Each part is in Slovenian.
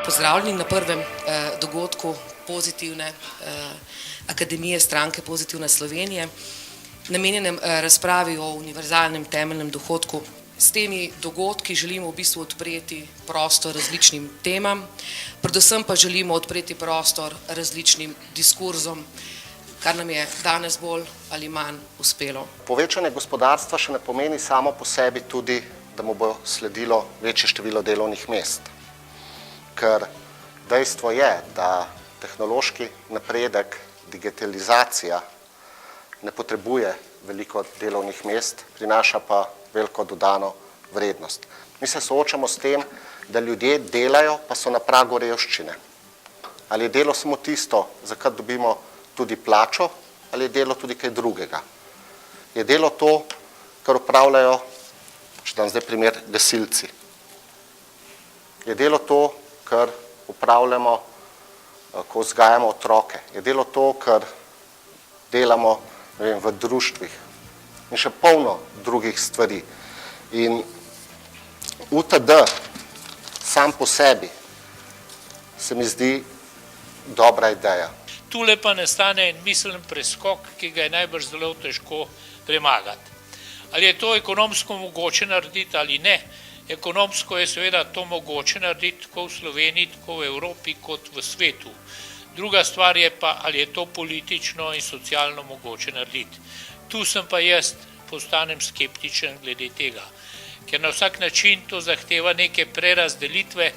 pozdravljeni na prvem dogodku pozitivne Akademije stranke Pozitivna Slovenije, namenjenem razpravi o univerzalnem temeljnem dohodku. S temi dogodki želimo v bistvu odpreti prostor različnim temam, predvsem pa želimo odpreti prostor različnim diskurzom, kar nam je danes bolj ali manj uspelo. Povečanje gospodarstva še ne pomeni samo po sebi tudi, da mu bo sledilo večje število delovnih mest. Ker dejstvo je, da tehnološki napredek, digitalizacija ne potrebuje veliko delovnih mest, prinaša pa veliko dodano vrednost. Mi se soočamo s tem, da ljudje delajo, pa so na pragu revščine. Ali je delo samo tisto, za kar dobimo tudi plačo, ali je delo tudi kaj drugega? Je delo to, kar opravljajo, če dam zdaj primer, gasilci? Je delo to, kar opravljamo, ko vzgajamo otroke? Je delo to, kar delamo, ne vem, v društvih? In še polno drugih stvari. In UTD sam po sebi se mi zdi dobra ideja. Tule pa nastane en mislen preskok, ki ga je najbrž zelo težko premagati. Ali je to ekonomsko mogoče narediti ali ne? Ekonomsko je seveda to mogoče narediti tako v Sloveniji, tako v Evropi kot v svetu. Druga stvar je pa, ali je to politično in socialno mogoče narediti. Tu sem pa jaz postanem skeptičen glede tega, ker na vsak način to zahteva neke prerazdelitve,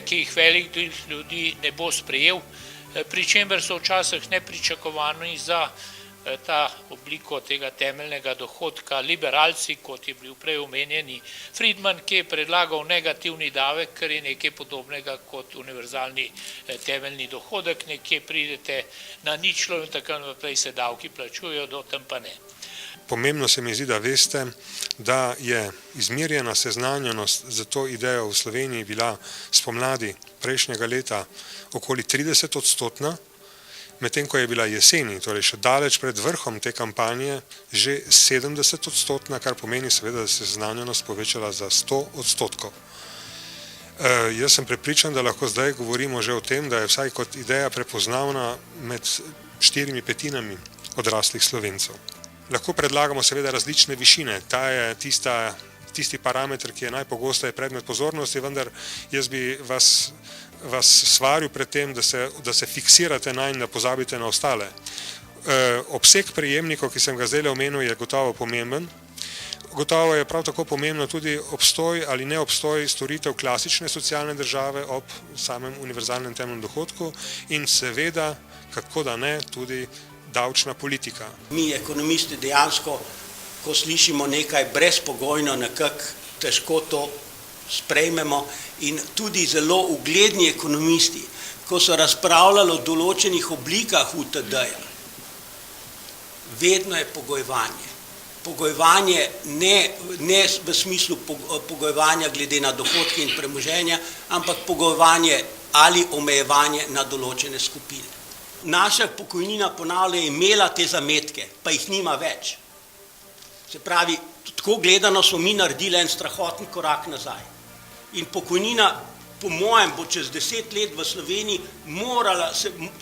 ki jih velik del ljudi ne bo sprejel, pri čemer so včasih nepričakovani za ta obliko tega temeljnega dohodka liberalci, kot je bil prej omenjeni Friedman, ki je predlagal negativni davek, kar je nekaj podobnega kot univerzalni temeljni dohodek, nekje pridete na ničlo in tako naprej se davki plačujejo, do tam pa ne. Pomembno se mi zdi, da veste, da je izmerjena seznanjenost za to idejo v Sloveniji bila spomladi prejšnjega leta okoli 30%, medtem ko je bila jeseni, torej še daleč pred vrhom te kampanje, že 70%, kar pomeni seveda, da se je seznanjenost povečala za 100%. Jaz sem prepričan, da lahko zdaj govorimo že o tem, da je vsaj kot ideja prepoznavna med 4/5 odraslih Slovencev. Lahko predlagamo seveda različne višine, ta je tisti parameter, ki je najpogosteje predmet pozornosti, vendar jaz bi vas svaril pred tem, da se fiksirate nanj, da pozabite na ostale. Obseg prejemnikov, ki sem ga zdaj omenil, je gotovo pomemben. Gotovo je prav tako pomembno tudi obstoj ali neobstoj storitev klasične socialne države ob samem univerzalnem temeljnem dohodku in seveda, kako da ne, tudi davčna politika. Mi ekonomisti dejansko, ko slišimo nekaj brezpogojno, nekako težko to sprejmemo in tudi zelo ugledni ekonomisti, ko so razpravljali o določenih oblikah UTD-ja, vedno je pogojevanje. Pogojevanje ne v smislu pogojevanja glede na dohodke in premoženja, ampak pogojevanje ali omejevanje na določene skupine. Naša pokojnina ponavlja je imela te zametke, pa jih nima več. Se pravi, tako gledano smo mi naredili en strahoten korak nazaj. In pokojnina, po mojem, bo čez 10 let v Sloveniji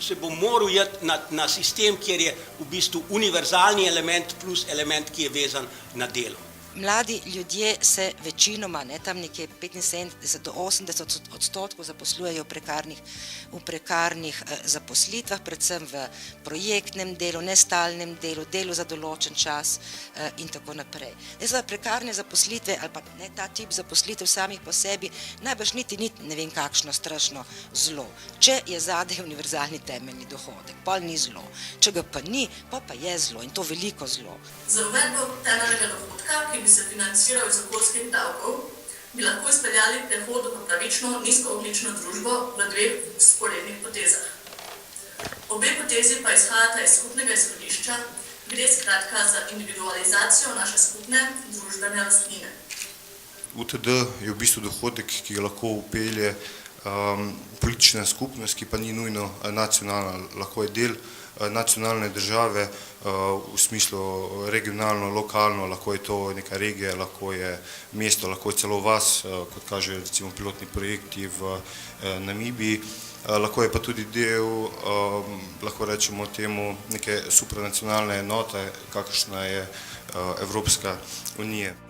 se bo moral iti na sistem, kjer je v bistvu univerzalni element plus element, ki je vezan na delo. Mladi ljudje se večinoma, tam nekje 75 do 80% zaposlujejo v prekarnih zaposlitvah, predvsem v projektnem delu, nestalnem delu, delu za določen čas in tako naprej. Prekarne zaposlitve ali pa ne ta tip zaposlitev samih po sebi najbrž niti ni ne vem kakšno strašno zlo. Če je zadaj univerzalni temeljni dohodek, pa ni zlo. Če ga pa ni, pa je zlo in to veliko zlo. Za uvedbo temeljnega dohodka, ki bi se financiral iz okoljskih davkov, bi lahko izpeljali prehod v pravično nizkoogljično družbo v dveh vzporednih potezah. Obe potezi pa izhajata iz skupnega izhodišča, gre skratka za individualizacijo naše skupne družbene lastnine. UTD je v bistvu dohodek, ki ga lahko vpelje politična skupnost, ki pa ni nujno nacionalna, lahko je del nacionalne države v smislu regionalno, lokalno, lahko je to neka regija, lahko je mesto, lahko je celo vas, kot kažejo recimo pilotni projekti v Namibiji. Lahko je pa tudi del, lahko rečemo temu, neke supranacionalne enote, kakršna je Evropska unija.